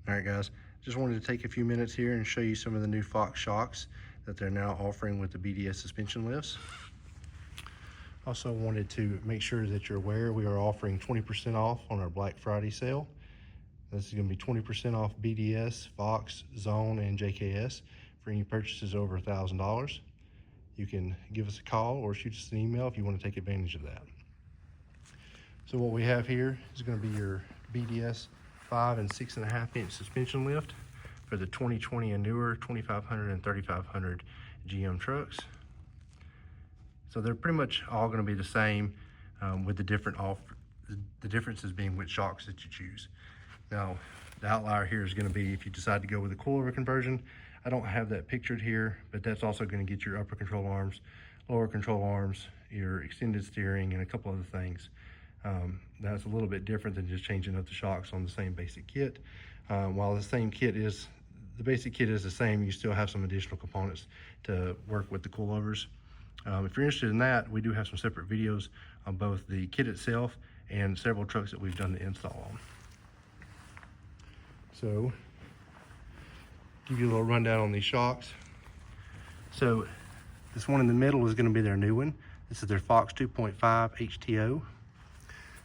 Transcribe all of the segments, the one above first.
All right, guys, just wanted to take a few minutes here and show you some of the new Fox shocks that they're now offering with the BDS suspension lifts. Also wanted to make sure that you're aware we are offering 20% off on our Black Friday sale. This is going to be 20% off BDS, Fox, Zone, and JKS for any purchases over $1,000. You can give us a call or shoot us an email if you want to take advantage of that. So what we have here is going to be your BDS 5 and 6.5 inch suspension lift for the 2020 and newer 2500 and 3500 GM trucks. So they're pretty much all going to be the same, with the differences being which shocks that you choose. Now, the outlier here is going to be if you decide to go with a coilover conversion. I don't have that pictured here, but that's also going to get your upper control arms, lower control arms, your extended steering, and a couple other things. That's a little bit different than just changing up the shocks on the same basic kit. While the basic kit is the same, you still have some additional components to work with the coilovers. If you're interested in that, we do have some separate videos on both the kit itself and several trucks that we've done the install on. So, give you a little rundown on these shocks. So, this one in the middle is going to be their new one. This is their FOX 2.5 HTO.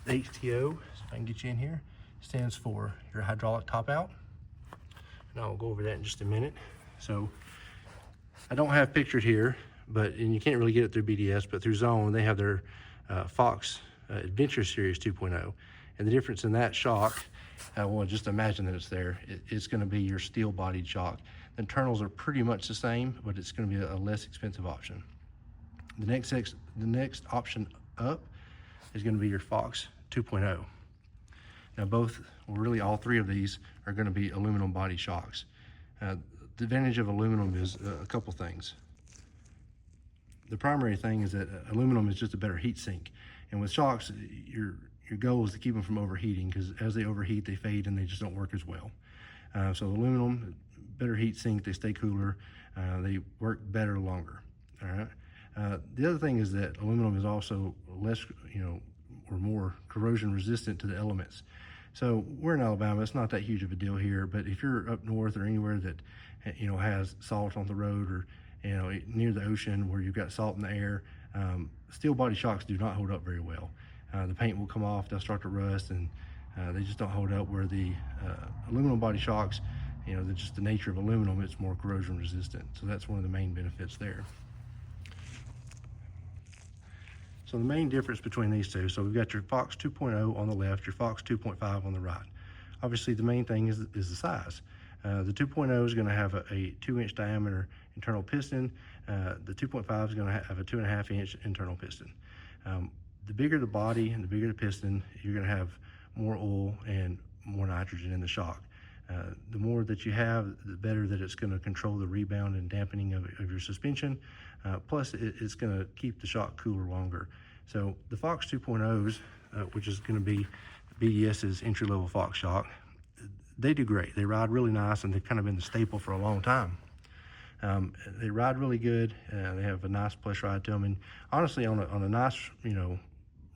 The HTO, if I can get you in here, stands for your hydraulic top out. And I'll go over that in just a minute. So, I don't have pictured here, and you can't really get it through BDS, but through Zone, they have their FOX Adventure Series 2.0. And the difference in that shock, well, just imagine that it's there. It's going to be your steel-bodied shock. The internals are pretty much the same, but it's going to be a less expensive option. The next option up is going to be your FOX 2.0. Now, really all three of these are going to be aluminum body shocks. The advantage of aluminum is a couple things. The primary thing is that aluminum is just a better heat sink, and with shocks, your goal is to keep them from overheating, because as they overheat, they fade and they just don't work as well. So aluminum, better heat sink, they stay cooler, they work better longer. All right. The other thing is that aluminum is also less, or more corrosion resistant to the elements. So we're in Alabama, it's not that huge of a deal here, but if you're up north or anywhere that has salt on the road, or near the ocean where you've got salt in the air, steel body shocks do not hold up very well. The paint will come off, they'll start to rust, and they just don't hold up, where the aluminum body shocks, just the nature of aluminum, it's more corrosion resistant. So that's one of the main benefits there. So the main difference between these two, so we've got your FOX 2.0 on the left, your FOX 2.5 on the right. Obviously the main thing is the size. The 2.0 is going to have a 2-inch diameter internal piston. The 2.5 is going to have a 2.5-inch internal piston. The bigger the body and the bigger the piston, you're going to have more oil and more nitrogen in the shock. The more that you have, the better that it's going to control the rebound and dampening of your suspension. Plus, it's going to keep the shock cooler longer. So the FOX 2.0s, which is going to be BDS's entry-level FOX shock, they do great. They ride really nice, and they've kind of been the staple for a long time. They ride really good. They have a nice plush ride to them, and honestly, on a nice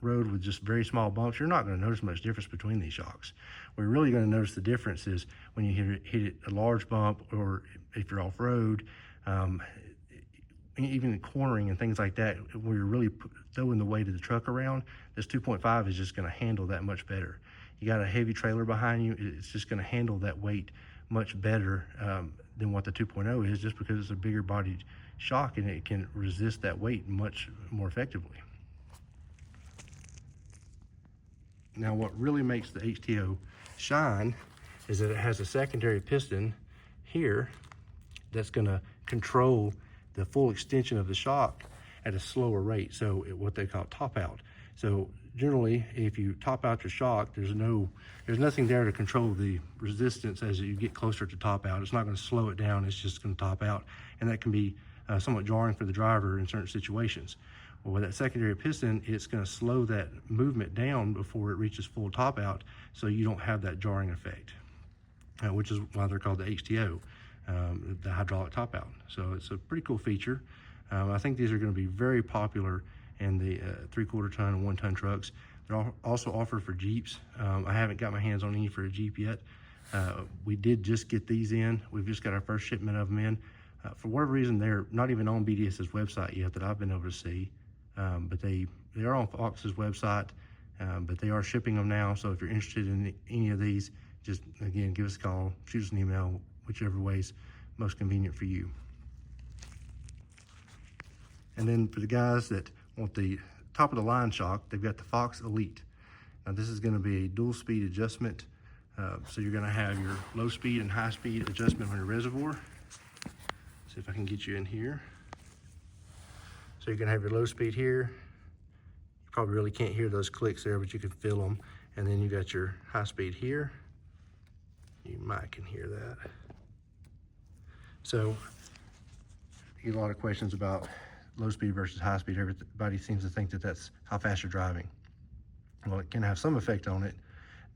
road with just very small bumps, you're not going to notice much difference between these shocks. Where you're really going to notice the difference is when you hit a large bump, or if you're off-road, even cornering and things like that, where you're really throwing the weight of the truck around. This 2.5 is just going to handle that much better. You got a heavy trailer behind you, it's just going to handle that weight much better than what the 2.0 is, just because it's a bigger bodied shock and it can resist that weight much more effectively. Now, what really makes the HTO shine is that it has a secondary piston here that's going to control the full extension of the shock at a slower rate. So what they call top out. So generally, if you top out your shock, there's nothing there to control the resistance as you get closer to top out. It's not going to slow it down, it's just going to top out, and that can be somewhat jarring for the driver in certain situations. Well, with that secondary piston, it's going to slow that movement down before it reaches full top out, so you don't have that jarring effect, which is why they're called the HTO, the hydraulic top out. So it's a pretty cool feature. I think these are going to be very popular in the 3/4 ton and 1 ton trucks. They're also offered for Jeeps. I haven't got my hands on any for a Jeep yet, We did just get these in. We've just got our first shipment of them in. For whatever reason, they're not even on BDS's website yet that I've been able to see, but they are on Fox's website, but they are shipping them now. So if you're interested in any of these, just again, give us a call, shoot us an email, whichever way's most convenient for you. And then for the guys that want the top of the line shock, they've got the Fox Elite. Now this is going to be a dual speed adjustment. So you're going to have your low speed and high speed adjustment on your reservoir. See if I can get you in here. So you're going to have your low speed here. You probably really can't hear those clicks there, but you can feel them. And then you got your high speed here. You might can hear that. So you get a lot of questions about low speed versus high speed. Everybody seems to think that that's how fast you're driving. Well, it can have some effect on it.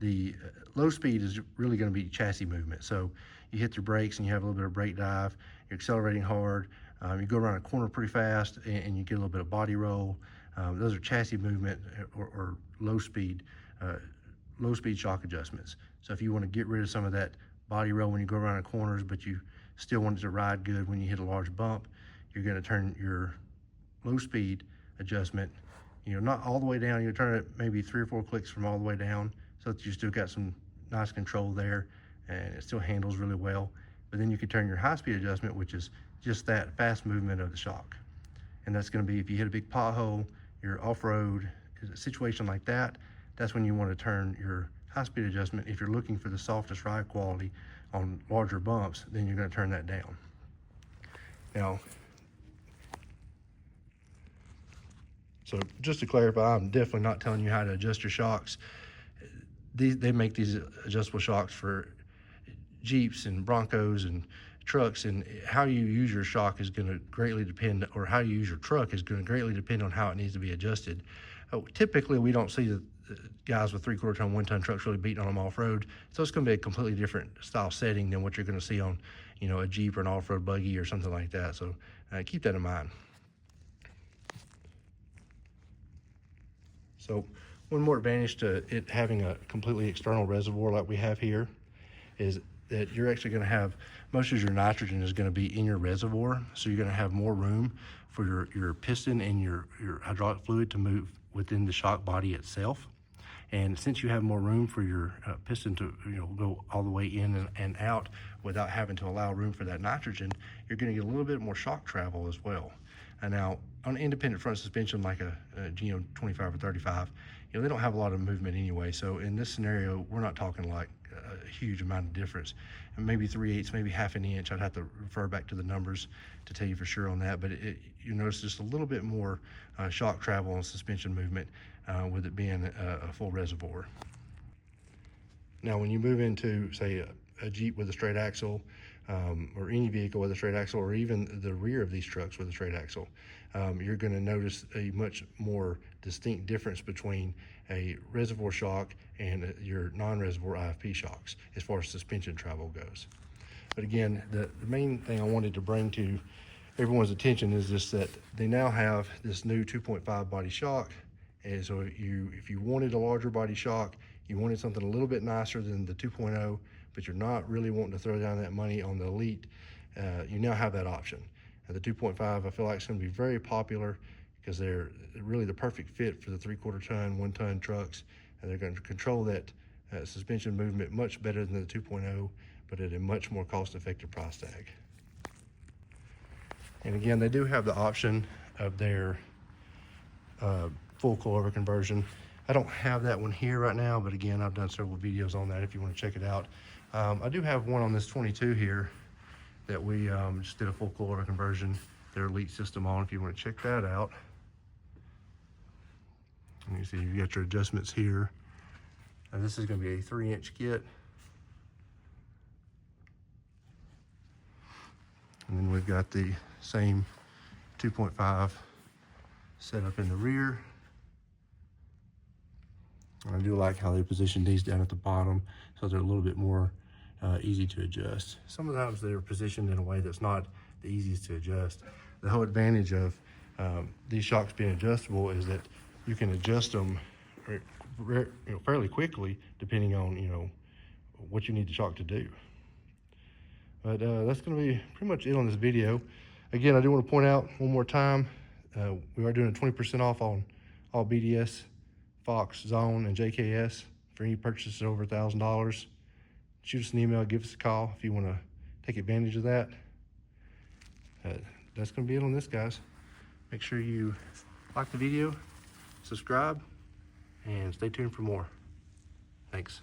The low speed is really going to be chassis movement. So you hit your brakes and you have a little bit of brake dive, you're accelerating hard, you go around a corner pretty fast and you get a little bit of body roll. Those are chassis movement or low speed shock adjustments. So if you want to get rid of some of that body roll when you go around the corners, but you still want it to ride good when you hit a large bump, you're going to turn your low speed adjustment, not all the way down. You turn it maybe 3 or 4 clicks from all the way down, so that you still got some nice control there and it still handles really well. But then you can turn your high speed adjustment, which is just that fast movement of the shock. And that's going to be if you hit a big pothole, you're off-road, a situation like that, that's when you want to turn your high speed adjustment. If you're looking for the softest ride quality on larger bumps, then you're going to turn that down. Now, so just to clarify, I'm definitely not telling you how to adjust your shocks. They make these adjustable shocks for Jeeps and Broncos and trucks, and how you use your shock is going to greatly depend, or how you use your truck is going to greatly depend on how it needs to be adjusted. Typically, we don't see the guys with 3/4 ton, 1 ton trucks really beating on them off-road, so it's going to be a completely different style setting than what you're going to see on, a Jeep or an off-road buggy or something like that. So keep that in mind. So one more advantage to it having a completely external reservoir like we have here is that you're actually going to have most of your nitrogen is going to be in your reservoir. So you're going to have more room for your piston and your hydraulic fluid to move within the shock body itself. And since you have more room for your piston to go all the way in and out without having to allow room for that nitrogen, you're going to get a little bit more shock travel as well. And now on independent front suspension like a Geno 25 or 35, they don't have a lot of movement anyway. So in this scenario, we're not talking like a huge amount of difference. And maybe 3/8, maybe half an inch. I'd have to refer back to the numbers to tell you for sure on that. But you notice just a little bit more shock travel and suspension movement with it being a full reservoir. Now, when you move into, say, a Jeep with a straight axle, or any vehicle with a straight axle, or even the rear of these trucks with a straight axle, you're going to notice a much more distinct difference between a reservoir shock and your non-reservoir IFP shocks as far as suspension travel goes. But again, the main thing I wanted to bring to everyone's attention is just that they now have this new 2.5 body shock. And so if you wanted a larger body shock, you wanted something a little bit nicer than the 2.0, but you're not really wanting to throw down that money on the Elite, you now have that option. The 2.5, I feel like it's going to be very popular because they're really the perfect fit for the 3/4 ton, 1 ton trucks, and they're going to control that suspension movement much better than the 2.0, but at a much more cost-effective price tag. And again, they do have the option of their full coilover conversion. I don't have that one here right now, but again, I've done several videos on that if you want to check it out. I do have one on this 22 here that we just did a full coilover conversion, their Elite system on, if you want to check that out. And you see you got your adjustments here. And this is going to be a 3-inch kit. And then we've got the same 2.5 set up in the rear. I do like how they position these down at the bottom so they're a little bit more easy to adjust. Sometimes they're positioned in a way that's not the easiest to adjust. The whole advantage of these shocks being adjustable is that you can adjust them fairly quickly depending on what you need the shock to do. But that's going to be pretty much it on this video. Again, I do want to point out one more time, we are doing a 20% off on all BDS, Fox, Zone, and JKS for any purchases over $1,000. Shoot us an email, give us a call if you want to take advantage of that. That's going to be it on this, guys. Make sure you like the video, subscribe, and stay tuned for more. Thanks.